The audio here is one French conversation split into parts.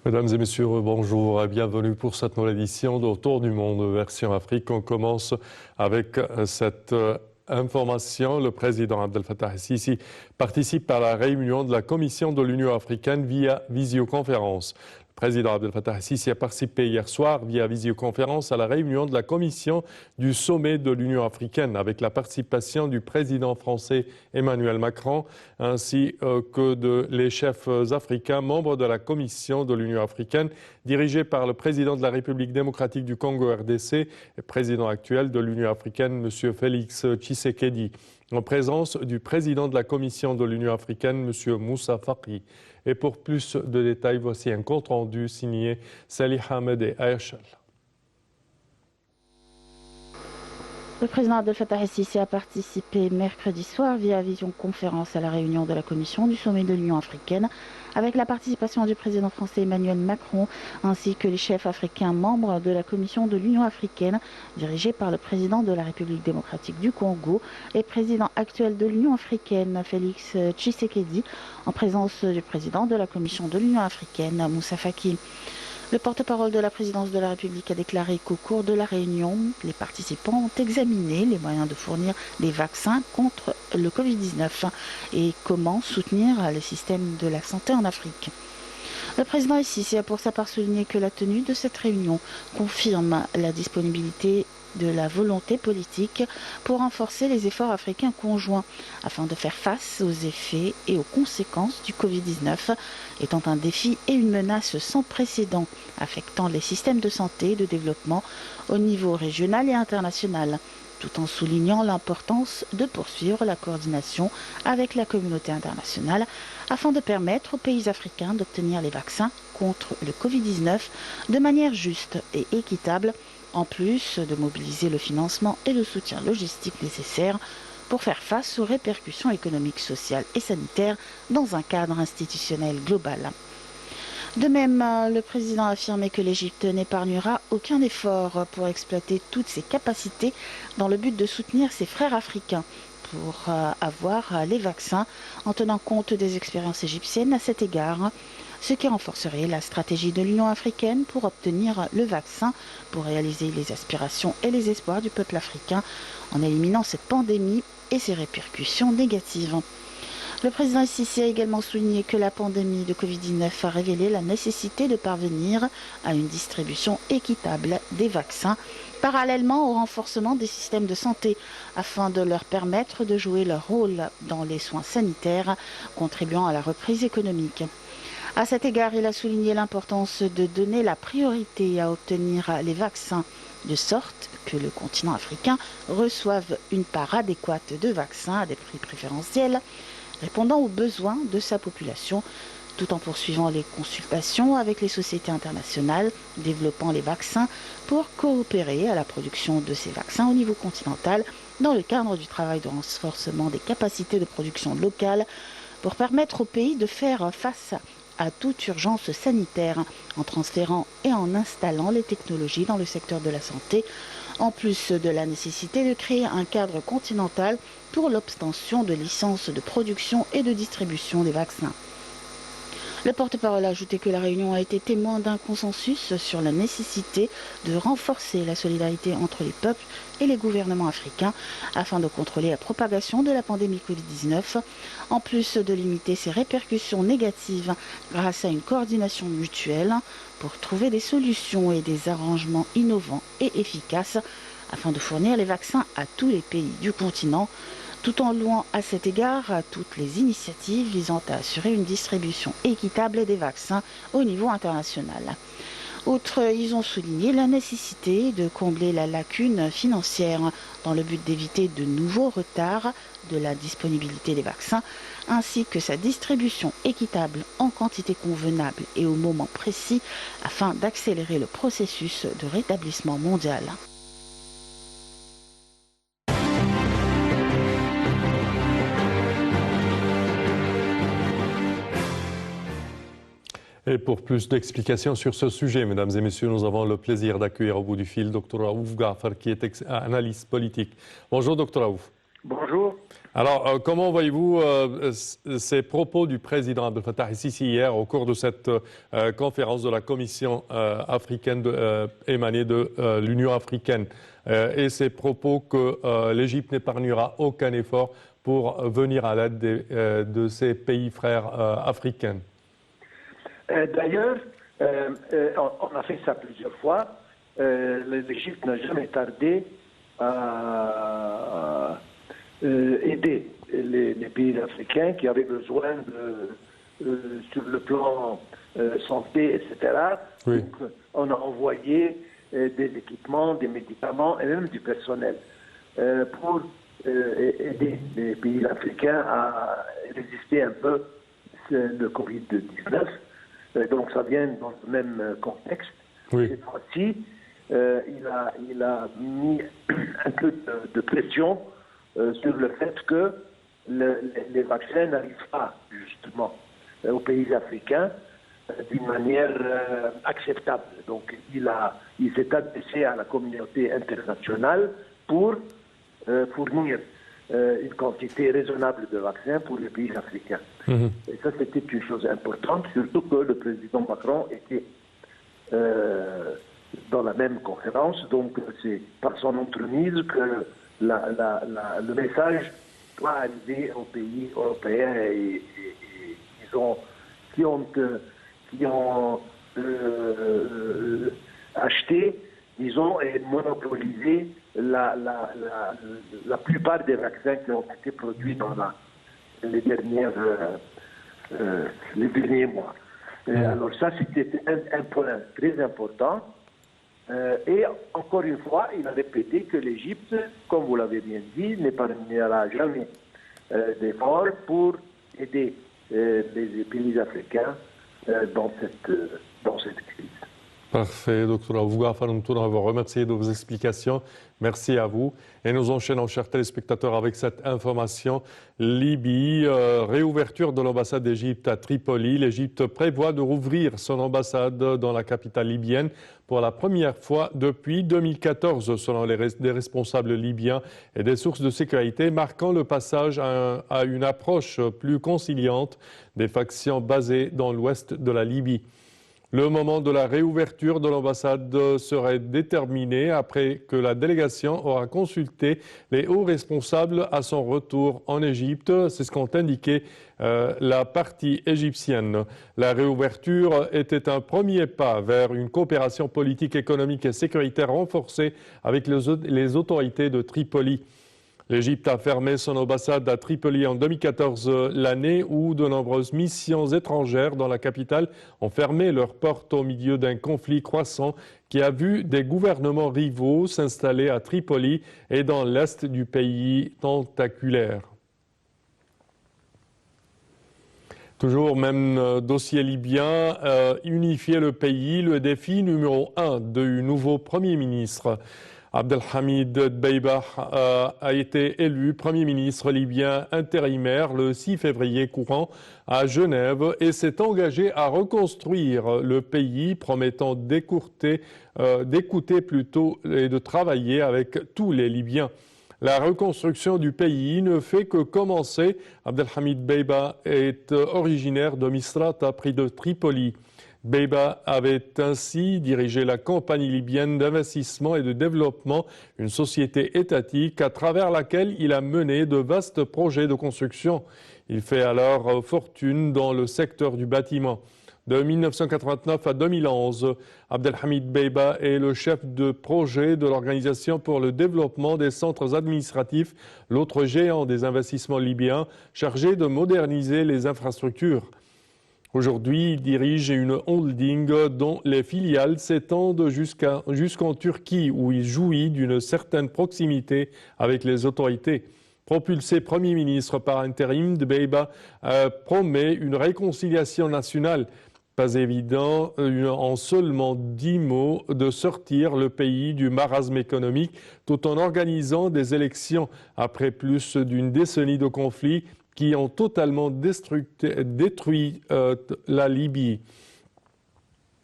Mesdames et messieurs, bonjour et bienvenue pour cette nouvelle édition d'Autour du monde version Afrique. On commence avec cette information. Le président Abdel Fattah el-Sisi participe à la réunion de la Commission de l'Union africaine via visioconférence. Le président Abdel Fattah el-Sisi a participé hier soir via visioconférence à la réunion de la commission du sommet de l'Union africaine avec la participation du président français Emmanuel Macron ainsi que les chefs africains membres de la commission de l'Union africaine dirigée par le président de la République démocratique du Congo RDC et président actuel de l'Union africaine M. Félix Tshisekedi, en présence du président de la commission de l'Union africaine M. Moussa Faki. Et pour plus de détails, voici un compte-rendu signé Salih Ahmed et Ayachal. Le président Abdel Fattah el-Sisi a participé mercredi soir via visioconférence à la réunion de la commission du sommet de l'Union africaine avec la participation du président français Emmanuel Macron ainsi que les chefs africains membres de la commission de l'Union africaine dirigée par le président de la République démocratique du Congo et président actuel de l'Union africaine Félix Tshisekedi en présence du président de la commission de l'Union africaine Moussa Faki. Le porte-parole de la présidence de la République a déclaré qu'au cours de la réunion, les participants ont examiné les moyens de fournir des vaccins contre le Covid-19 et comment soutenir le système de la santé en Afrique. Le président el-Sisi a pour sa part souligné que la tenue de cette réunion confirme la disponibilité de la volonté politique pour renforcer les efforts africains conjoints afin de faire face aux effets et aux conséquences du Covid-19, étant un défi et une menace sans précédent affectant les systèmes de santé et de développement au niveau régional et international, tout en soulignant l'importance de poursuivre la coordination avec la communauté internationale afin de permettre aux pays africains d'obtenir les vaccins contre le Covid-19 de manière juste et équitable, en plus de mobiliser le financement et le soutien logistique nécessaires pour faire face aux répercussions économiques, sociales et sanitaires dans un cadre institutionnel global. De même, le président a affirmé que l'Égypte n'épargnera aucun effort pour exploiter toutes ses capacités dans le but de soutenir ses frères africains pour avoir les vaccins en tenant compte des expériences égyptiennes à cet égard, ce qui renforcerait la stratégie de l'Union africaine pour obtenir le vaccin, pour réaliser les aspirations et les espoirs du peuple africain en éliminant cette pandémie et ses répercussions négatives. Le président el-Sisi a également souligné que la pandémie de Covid-19 a révélé la nécessité de parvenir à une distribution équitable des vaccins, parallèlement au renforcement des systèmes de santé, afin de leur permettre de jouer leur rôle dans les soins sanitaires, contribuant à la reprise économique. À cet égard, il a souligné l'importance de donner la priorité à obtenir les vaccins, de sorte que le continent africain reçoive une part adéquate de vaccins à des prix préférentiels, répondant aux besoins de sa population, tout en poursuivant les consultations avec les sociétés internationales développant les vaccins pour coopérer à la production de ces vaccins au niveau continental dans le cadre du travail de renforcement des capacités de production locales pour permettre au pays de faire face à toute urgence sanitaire en transférant et en installant les technologies dans le secteur de la santé, en plus de la nécessité de créer un cadre continental pour l'obtention de licences de production et de distribution des vaccins. Le porte-parole a ajouté que la réunion a été témoin d'un consensus sur la nécessité de renforcer la solidarité entre les peuples et les gouvernements africains afin de contrôler la propagation de la pandémie Covid-19, en plus de limiter ses répercussions négatives grâce à une coordination mutuelle pour trouver des solutions et des arrangements innovants et efficaces afin de fournir les vaccins à tous les pays du continent, tout en louant à cet égard toutes les initiatives visant à assurer une distribution équitable des vaccins au niveau international. Outre, ils ont souligné la nécessité de combler la lacune financière dans le but d'éviter de nouveaux retards de la disponibilité des vaccins, ainsi que sa distribution équitable en quantité convenable et au moment précis afin d'accélérer le processus de rétablissement mondial. Et pour plus d'explications sur ce sujet, mesdames et messieurs, nous avons le plaisir d'accueillir au bout du fil Dr Raouf Gafar, qui est analyste politique. Bonjour Dr Raouf. Bonjour. Alors, comment voyez-vous ces propos du président Abdel Fattah el-Sisi hier au cours de cette conférence de la Commission africaine émanée de l'Union africaine et ces propos que l'Égypte n'épargnera aucun effort pour venir à l'aide de ses pays frères africains? D'ailleurs, on a fait ça plusieurs fois. L'Égypte n'a jamais tardé à aider les pays africains qui avaient besoin sur le plan santé, etc. Oui. Donc, on a envoyé des équipements, des médicaments et même du personnel pour aider les pays africains à résister un peu le Covid-19. Donc ça vient dans le même contexte. Oui. Cette fois-ci, il a mis un peu de pression sur le fait que les vaccins n'arrivent pas justement aux pays africains d'une manière acceptable. Donc il s'est adressé à la communauté internationale pour fournir une quantité raisonnable de vaccins pour les pays africains. Et ça, c'était une chose importante, surtout que le président Macron était dans la même conférence. Donc, c'est par son entremise que le message doit arriver aux pays européens qui ont acheté, disons, et monopolisé la plupart des vaccins qui ont été produits dans les derniers mois. Alors ça, c'était un point très important. Et encore une fois, il a répété que l'Égypte, comme vous l'avez bien dit, n'épargnera jamais d'efforts pour aider les pays africains dans cette crise. Parfait, docteur Abouga Farantouna, vous remercier de vos explications. Merci à vous. Et nous enchaînons, chers téléspectateurs, avec cette information. Libye, réouverture de l'ambassade d'Égypte à Tripoli. L'Égypte prévoit de rouvrir son ambassade dans la capitale libyenne pour la première fois depuis 2014, selon des responsables libyens et des sources de sécurité, marquant le passage à une approche plus conciliante des factions basées dans l'ouest de la Libye. Le moment de la réouverture de l'ambassade serait déterminé après que la délégation aura consulté les hauts responsables à son retour en Égypte. C'est ce qu'ont indiqué la partie égyptienne. La réouverture était un premier pas vers une coopération politique, économique et sécuritaire renforcée avec les autorités de Tripoli. L'Égypte a fermé son ambassade à Tripoli en 2014, l'année où de nombreuses missions étrangères dans la capitale ont fermé leurs portes au milieu d'un conflit croissant qui a vu des gouvernements rivaux s'installer à Tripoli et dans l'est du pays tentaculaire. Toujours même dossier libyen, unifier le pays, le défi numéro 1 du nouveau Premier ministre. Abdelhamid Dbeibah a été élu Premier ministre libyen intérimaire le 6 février courant à Genève et s'est engagé à reconstruire le pays, promettant d'écouter plutôt et de travailler avec tous les Libyens. La reconstruction du pays ne fait que commencer. Abdelhamid Dbeibah est originaire de Misrata, près de Tripoli. Dbeibah avait ainsi dirigé la compagnie libyenne d'investissement et de développement, une société étatique à travers laquelle il a mené de vastes projets de construction. Il fait alors fortune dans le secteur du bâtiment. De 1989 à 2011, Abdelhamid Dbeibah est le chef de projet de l'Organisation pour le développement des centres administratifs, l'autre géant des investissements libyens, chargé de moderniser les infrastructures. Aujourd'hui, il dirige une holding dont les filiales s'étendent jusqu'en Turquie, où il jouit d'une certaine proximité avec les autorités. Propulsé Premier ministre par intérim, Dbeibah promet une réconciliation nationale. Pas évident en seulement 10 mots de sortir le pays du marasme économique tout en organisant des élections après plus d'une décennie de conflits qui ont totalement détruit la Libye.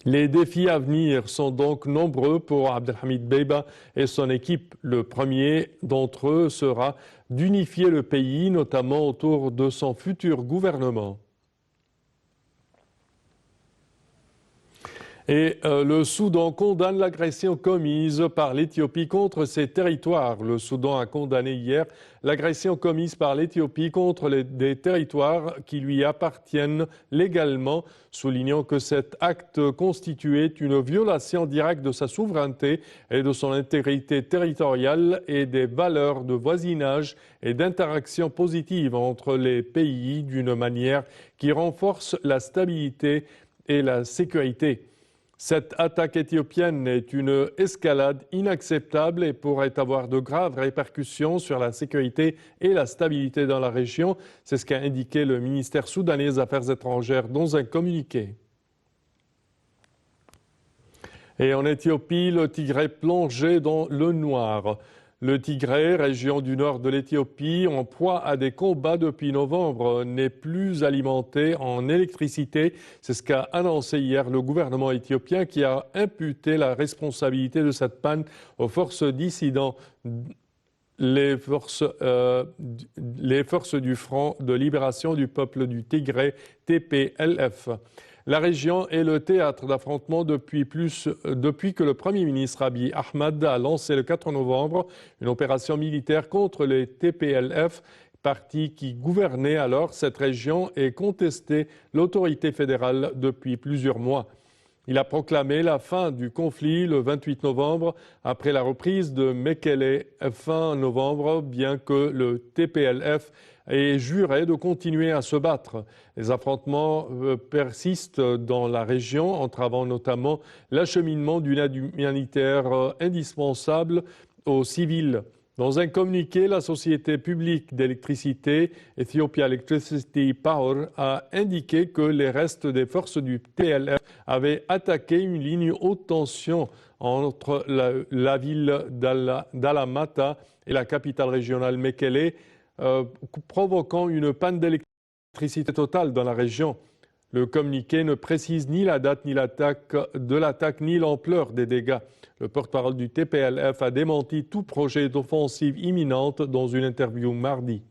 Les défis à venir sont donc nombreux pour Abdelhamid Dbeiba et son équipe. Le premier d'entre eux sera d'unifier le pays, notamment autour de son futur gouvernement. Et le Soudan condamne l'agression commise par l'Éthiopie contre ses territoires. Le Soudan a condamné hier l'agression commise par l'Éthiopie contre des territoires qui lui appartiennent légalement, soulignant que cet acte constituait une violation directe de sa souveraineté et de son intégrité territoriale et des valeurs de voisinage et d'interaction positive entre les pays d'une manière qui renforce la stabilité et la sécurité. Cette attaque éthiopienne est une escalade inacceptable et pourrait avoir de graves répercussions sur la sécurité et la stabilité dans la région. C'est ce qu'a indiqué le ministère soudanais des Affaires étrangères dans un communiqué. Et en Éthiopie, le Tigray plongé dans le noir. Le Tigray, région du nord de l'Éthiopie, en proie à des combats depuis novembre, n'est plus alimenté en électricité. C'est ce qu'a annoncé hier le gouvernement éthiopien qui a imputé la responsabilité de cette panne aux forces dissidentes. Les forces du Front de libération du peuple du Tigray, TPLF. La région est le théâtre d'affrontements depuis que le Premier ministre Abiy Ahmed a lancé le 4 novembre une opération militaire contre les TPLF, parti qui gouvernait alors cette région et contestait l'autorité fédérale depuis plusieurs mois. Il a proclamé la fin du conflit le 28 novembre après la reprise de Mekele fin novembre, bien que le TPLF ait juré de continuer à se battre. Les affrontements persistent dans la région, entravant notamment l'acheminement d'une aide humanitaire indispensable aux civils. Dans un communiqué, la société publique d'électricité Ethiopia Electricity Power a indiqué que les restes des forces du TPLF avaient attaqué une ligne haute tension entre la ville d'Alamata et la capitale régionale Mekele, provoquant une panne d'électricité totale dans la région. Le communiqué ne précise ni la date de l'attaque ni l'ampleur des dégâts. Le porte-parole du TPLF a démenti tout projet d'offensive imminente dans une interview mardi.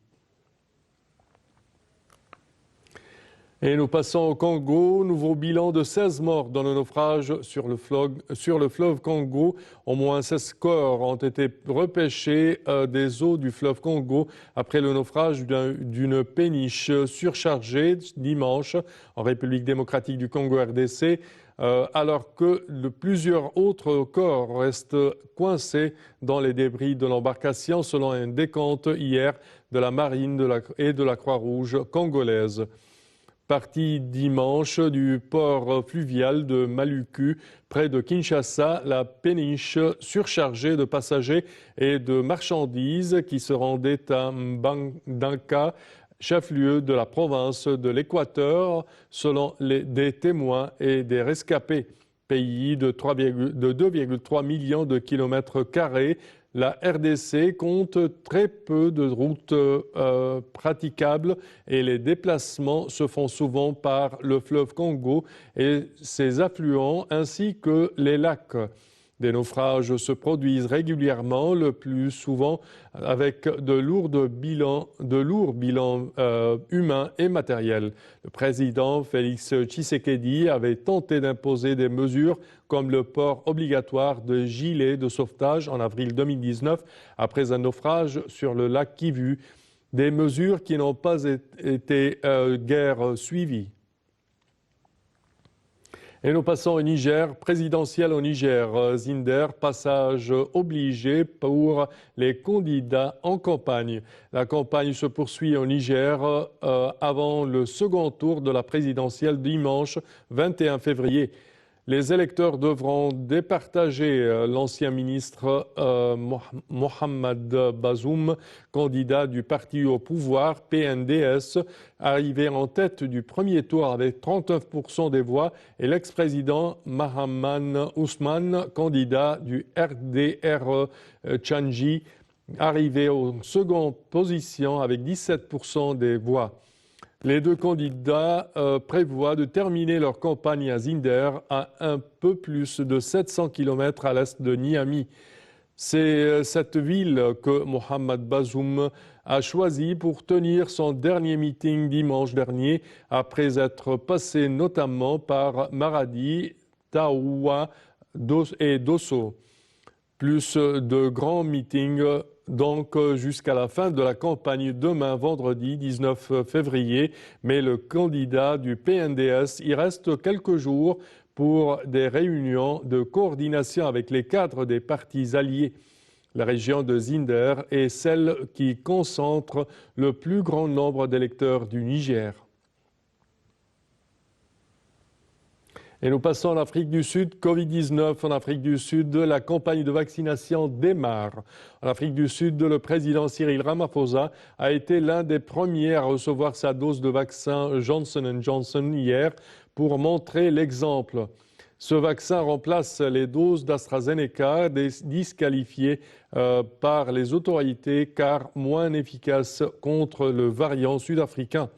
Et nous passons au Congo. Nouveau bilan de 16 morts dans le naufrage sur le fleuve Congo. Au moins 16 corps ont été repêchés des eaux du fleuve Congo après le naufrage d'une péniche surchargée dimanche en République démocratique du Congo RDC, alors que plusieurs autres corps restent coincés dans les débris de l'embarcation selon un décompte hier de la marine et de la Croix-Rouge congolaise. Partie dimanche du port fluvial de Maluku, près de Kinshasa, la péniche surchargée de passagers et de marchandises qui se rendaient à Mbandaka, chef-lieu de la province de l'Équateur, selon des témoins et des rescapés. Pays de 2,3 millions de kilomètres carrés, la RDC compte très peu de routes praticables et les déplacements se font souvent par le fleuve Congo et ses affluents ainsi que les lacs. Des naufrages se produisent régulièrement, le plus souvent avec de lourds bilans humains et matériels. Le président Félix Tshisekedi avait tenté d'imposer des mesures comme le port obligatoire de gilets de sauvetage en avril 2019 après un naufrage sur le lac Kivu, des mesures qui n'ont pas été guère suivies. Et nous passons au Niger, présidentiel au Niger. Zinder, passage obligé pour les candidats en campagne. La campagne se poursuit au Niger avant le second tour de la présidentielle dimanche 21 février. Les électeurs devront départager l'ancien ministre Mohamed Bazoum, candidat du parti au pouvoir PNDS, arrivé en tête du premier tour avec 39% des voix, et l'ex-président Mahaman Ousmane, candidat du RDR Tchangi, arrivé en seconde position avec 17% des voix. Les deux candidats prévoient de terminer leur campagne à Zinder, à un peu plus de 700 km à l'est de Niamey. C'est cette ville que Mohamed Bazoum a choisie pour tenir son dernier meeting dimanche dernier, après être passé notamment par Maradi, Taoua et Dosso. Plus de grands meetings donc jusqu'à la fin de la campagne demain vendredi 19 février, mais le candidat du PNDS y reste quelques jours pour des réunions de coordination avec les cadres des partis alliés. La région de Zinder est celle qui concentre le plus grand nombre d'électeurs du Niger. Et nous passons en Afrique du Sud. Covid-19 en Afrique du Sud, la campagne de vaccination démarre. En Afrique du Sud, le président Cyril Ramaphosa a été l'un des premiers à recevoir sa dose de vaccin Johnson & Johnson hier pour montrer l'exemple. Ce vaccin remplace les doses d'AstraZeneca disqualifiées par les autorités car moins efficaces contre le variant sud-africain.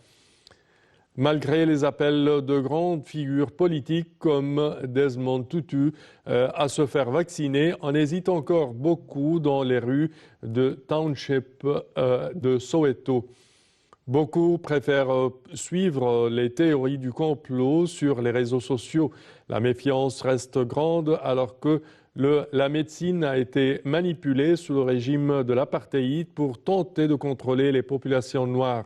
Malgré les appels de grandes figures politiques comme Desmond Tutu à se faire vacciner, on hésite encore beaucoup dans les rues de Township de Soweto. Beaucoup préfèrent suivre les théories du complot sur les réseaux sociaux. La méfiance reste grande alors que la médecine a été manipulée sous le régime de l'apartheid pour tenter de contrôler les populations noires.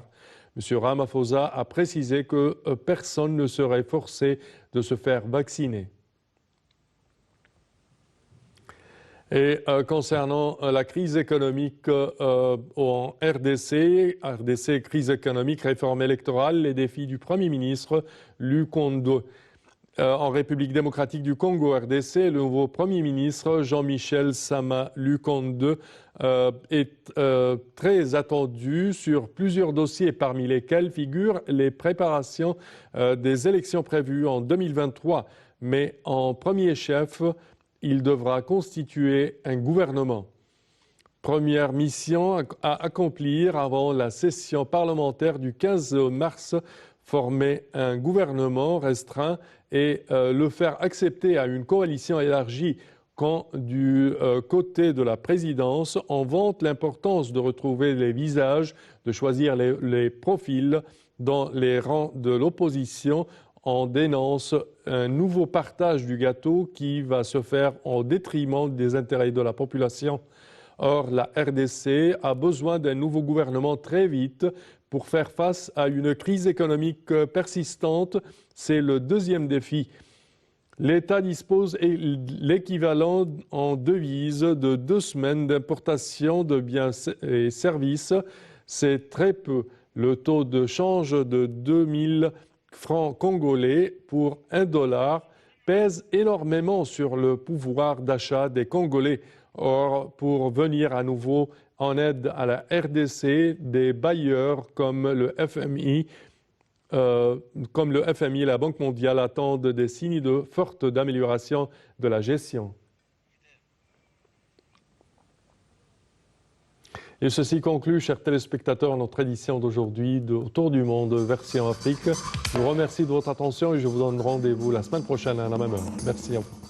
M. Ramaphosa a précisé que personne ne serait forcé de se faire vacciner. Et concernant la crise économique en RDC, crise économique, réforme électorale, les défis du Premier ministre Lukondo. En République démocratique du Congo, RDC, le nouveau Premier ministre Jean-Michel Sama Lukondo est très attendu sur plusieurs dossiers, parmi lesquels figurent les préparations des élections prévues en 2023. Mais en premier chef, il devra constituer un gouvernement. Première mission à accomplir avant la session parlementaire du 15 mars, former un gouvernement restreint et le faire accepter à une coalition élargie quand du côté de la présidence, on vante l'importance de retrouver les visages, de choisir les profils dans les rangs de l'opposition. On dénonce un nouveau partage du gâteau qui va se faire au détriment des intérêts de la population. Or, la RDC a besoin d'un nouveau gouvernement très vite pour faire face à une crise économique persistante. C'est le deuxième défi. L'État dispose l'équivalent en devises de 2 semaines d'importation de biens et services. C'est très peu. Le taux de change de 2000 francs congolais pour $1 pèse énormément sur le pouvoir d'achat des Congolais. Or, pour venir à nouveau en aide à la RDC, des bailleurs comme le FMI et la Banque mondiale attendent des signes fortes d'amélioration de la gestion. Et ceci conclut, chers téléspectateurs, notre édition d'aujourd'hui de Autour du monde version Afrique. Je vous remercie de votre attention et je vous donne rendez-vous la semaine prochaine à la même heure. Merci à vous.